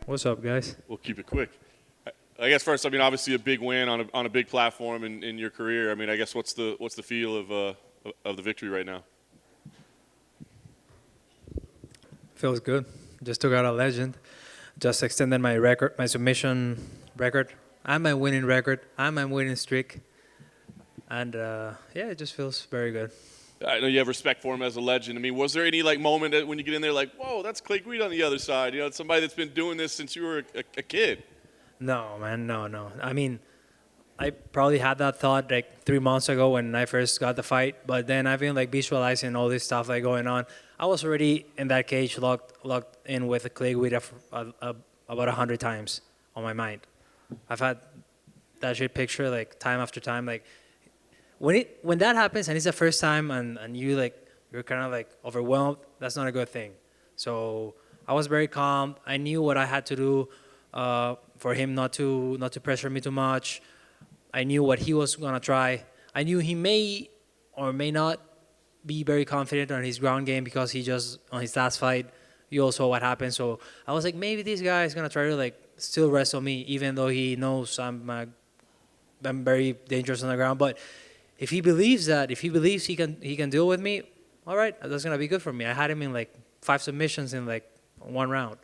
What's up, guys? We'll keep it quick. I guess first, I mean, obviously a big win on a big platform in your career. I mean, I guess what's the feel of the victory right now? Feels good. Just took out a legend. Just extended my record, my submission record, and my winning record, and my winning streak. And yeah, it just feels very good. I know you have respect for him as a legend. I mean, was there any like moment when you get in there like, whoa, that's Clay Guida on the other side? You know, it's somebody that's been doing this since you were a kid. No, man, no. I mean, I probably had that thought like 3 months ago when I first got the fight, but then I've been like visualizing all this stuff like going on. I was already in that cage locked in with a Clay Guida about 100 times on my mind. I've had that shit picture like time after time. Like when that happens and it's the first time and you're kind of like overwhelmed, that's not a good thing. So I was very calm. I knew what I had to do for him not to pressure me too much. I knew what he was gonna try. I knew he may or may not be very confident on his ground game because he just on his last fight you all saw what happened. So I was like, maybe this guy is gonna try to like still wrestle me, even though he knows I'm very dangerous on the ground. But if he believes he can deal with me, all right, that's gonna be good for me. I had him in like 5 submissions in like 1 round.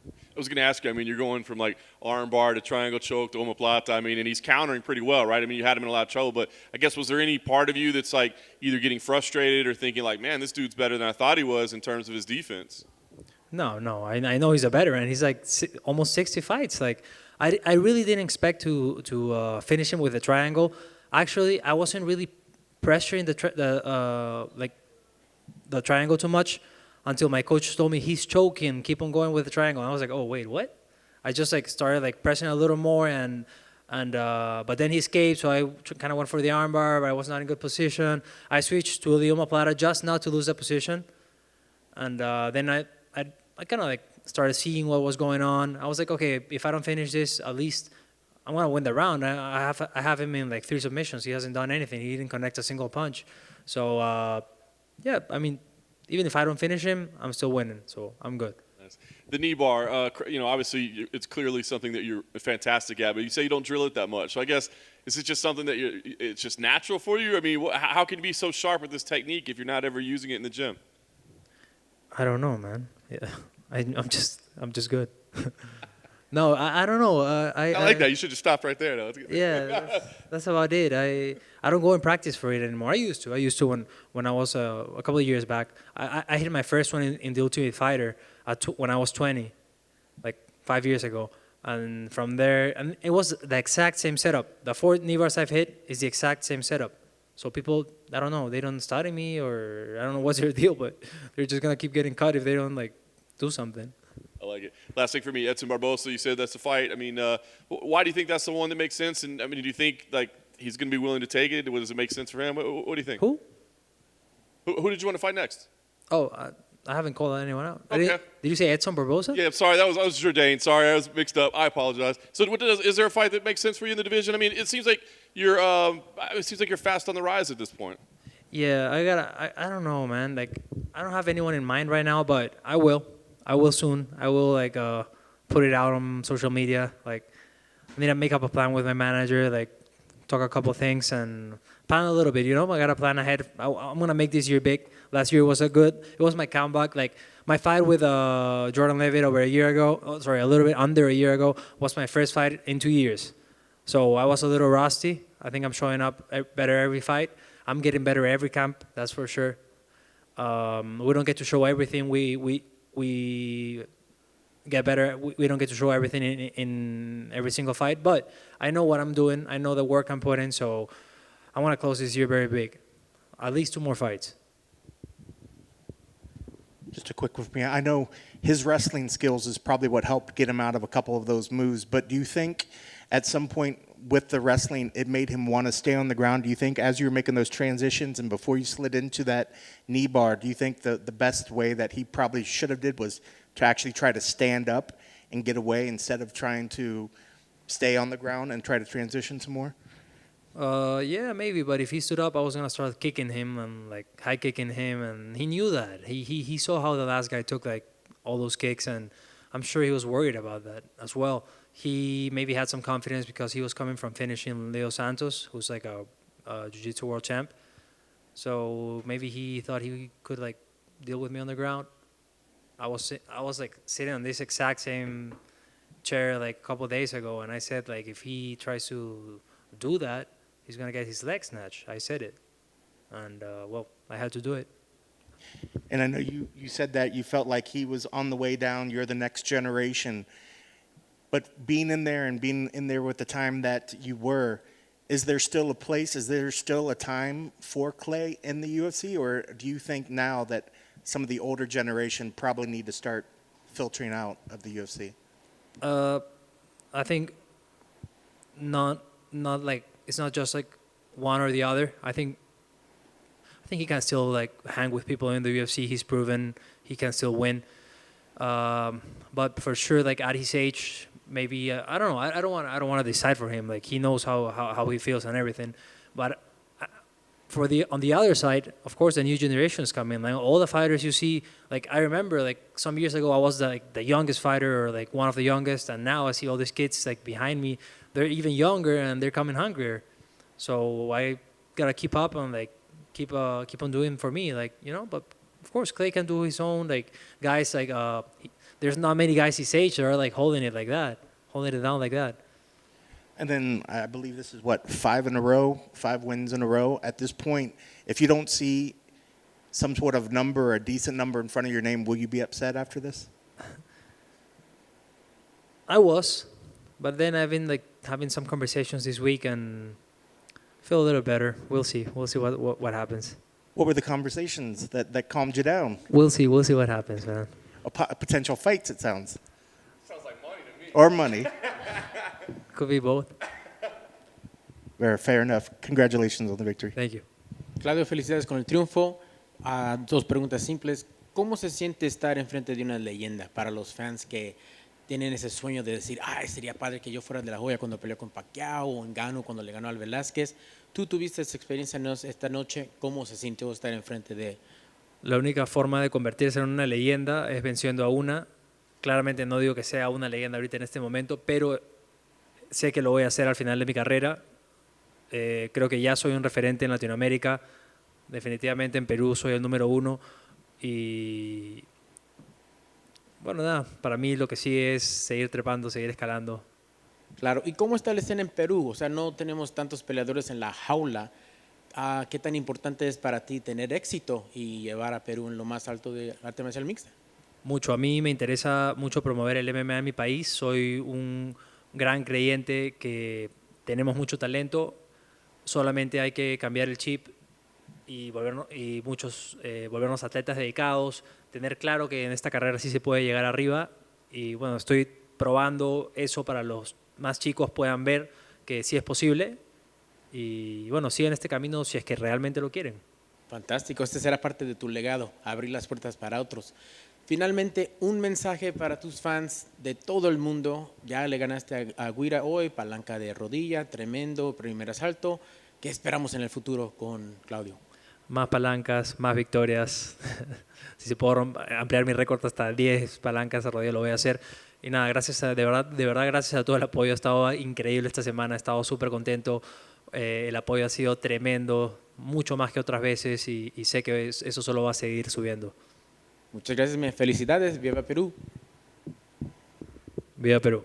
I was going to ask you, I mean, you're going from like arm bar to triangle choke to omoplata. I mean, and he's countering pretty well, right? I mean, you had him in a lot of trouble, but I guess was there any part of you that's like either getting frustrated or thinking like, man, this dude's better than I thought he was in terms of his defense? No. I know he's a veteran. He's like almost 60 fights. Like I really didn't expect to finish him with a triangle. Actually, I wasn't really pressuring the triangle too much until my coach told me he's choking. Keep on going with the triangle. And I was like, oh wait, what? I just like started like pressing a little more and but then he escaped, so I kind of went for the armbar, but I was not in good position. I switched to the omoplata just not to lose the position, and then I kind of like started seeing what was going on. I was like, okay, if I don't finish this, at least I'm gonna win the round. I have him in like 3 submissions. He hasn't done anything. He didn't connect a single punch. So yeah, I mean, even if I don't finish him, I'm still winning. So I'm good. Nice. The knee bar, you know, obviously it's clearly something that you're fantastic at, but you say you don't drill it that much. So I guess, is it just something that it's just natural for you? I mean, how can you be so sharp with this technique if you're not ever using it in the gym? I don't know, man. Yeah, I'm just good. No, I don't know. I like that. You should just stop right there, though. That's good. Yeah, that's about it. I don't go and practice for it anymore. I used to when I was a couple of years back. I hit my first one in the Ultimate Fighter when I was 20, like 5 years ago. And from there, and it was the exact same setup. The 4 kneebars I've hit is the exact same setup. So people, I don't know, they don't study me or I don't know what's their deal, but they're just gonna keep getting cut if they don't like do something. I like it. Last thing for me, Edson Barbosa, you said that's the fight. I mean, why do you think that's the one that makes sense? And I mean, do you think like he's going to be willing to take it? Does it make sense for him? What do you think? Who? Who did you want to fight next? Oh, I haven't called anyone out. Okay. Did you say Edson Barbosa? Yeah, I'm sorry. That was Jourdain. Sorry, I was mixed up. I apologize. So, is there a fight that makes sense for you in the division? I mean, it seems like you're fast on the rise at this point. Yeah, I don't know, man. Like, I don't have anyone in mind right now, but I will. I will soon. I will like put it out on social media. Like, I need to make up a plan with my manager. Like, talk a couple things and plan a little bit. You know, I gotta plan ahead. I'm gonna make this year big. Last year was it was my comeback. Like my fight with Jordan Levitt over a year ago. Oh, sorry, a little bit under a year ago was my first fight in 2 years. So I was a little rusty. I think I'm showing up better every fight. I'm getting better every camp. That's for sure. We don't get to show everything. We get better. We don't get to show everything in every single fight, but I know what I'm doing. I know the work I'm putting, so I want to close this year very big. At least 2 more fights. Just a quick one for me. I know his wrestling skills is probably what helped get him out of a couple of those moves, but do you think at some point with the wrestling it made him want to stay on the ground? Do you think as you were making those transitions and before you slid into that knee bar, do you think the best way that he probably should have did was to actually try to stand up and get away instead of trying to stay on the ground and try to transition some more? Yeah, maybe. But if he stood up, I was gonna start kicking him and like high kicking him, and he knew that. He saw how the last guy took like all those kicks, and I'm sure he was worried about that as well. He maybe had some confidence because he was coming from finishing Leo Santos, who's like a jiu-jitsu world champ. So maybe he thought he could like deal with me on the ground. I was like sitting on this exact same chair like a couple of days ago, and I said like if he tries to do that, he's gonna get his leg snatched. I said it, and well, I had to do it. And I know you said that you felt like he was on the way down. You're the next generation. But being in there and being in there with the time that you were, is there still a place, is there still a time for Clay in the UFC? Or do you think now that some of the older generation probably need to start filtering out of the UFC? I think not like it's not just like one or the other. I think he can still like hang with people in the UFC. He's proven he can still win. But for sure, like at his age, maybe I don't know. I don't want to decide for him. Like he knows how he feels and everything. But on the other side, of course, the new generations come in. Like all the fighters you see, like I remember, like some years ago, I was the youngest fighter or like one of the youngest, and now I see all these kids like behind me. They're even younger and they're coming hungrier. So I gotta keep up and like keep on doing for me, like you know. But of course, Clay can do his own. Like guys, like there's not many guys his age that are like holding it down like that. And then I believe this is what, 5 wins in a row. At this point, if you don't see some sort of number, a decent number in front of your name, will you be upset after this? I was, but then I've been like having some conversations this week and feel a little better. We'll see what happens. What were the conversations that calmed you down? We'll see what happens, man. Potential fights, it sounds. Sounds like money to me. Or money. Could be both. Fair enough. Congratulations on the victory. Thank you. Claudio, felicidades con el triunfo. Dos preguntas simples. ¿Cómo se siente estar enfrente de una leyenda para los fans que tienen ese sueño de decir, sería padre que yo fuera de la joya cuando peleó con Pacquiao o en Gano cuando le ganó al Velázquez? Tú tuviste esa experiencia esta noche. ¿Cómo se sintió estar enfrente de? La única forma de convertirse en una leyenda es venciendo a una. Claramente no digo que sea una leyenda ahorita en este momento, pero sé que lo voy a hacer al final de mi carrera. Creo que ya soy un referente en Latinoamérica. Definitivamente en Perú soy el número 1. Y bueno, nada, para mí lo que sí es seguir trepando, seguir escalando. Claro. ¿Y cómo está la escena en Perú? O sea, no tenemos tantos peleadores en la jaula. ¿Qué tan importante es para ti tener éxito y llevar a Perú en lo más alto de arte marcial mixta? Mucho. A mí me interesa mucho promover el MMA en mi país. Soy un gran creyente que tenemos mucho talento. Solamente hay que cambiar el chip y volvernos atletas dedicados, tener claro que en esta carrera sí se puede llegar arriba y bueno, estoy probando eso para los más chicos puedan ver que sí es posible y bueno, sigan este camino si es que realmente lo quieren. Fantástico, este será parte de tu legado, abrir las puertas para otros. Finalmente, un mensaje para tus fans de todo el mundo. Ya le ganaste a Guida hoy, palanca de rodilla, tremendo, primer asalto. ¿Qué esperamos en el futuro con Claudio? Más palancas, más victorias. Si se puedo ampliar mi récord hasta 10 palancas de rodilla, lo voy a hacer. Y nada, de verdad, gracias a todo el apoyo. Ha estado increíble esta semana, he estado súper contento. El apoyo ha sido tremendo, mucho más que otras veces y sé que eso solo va a seguir subiendo. Muchas gracias, felicidades, viva Perú. Viva Perú.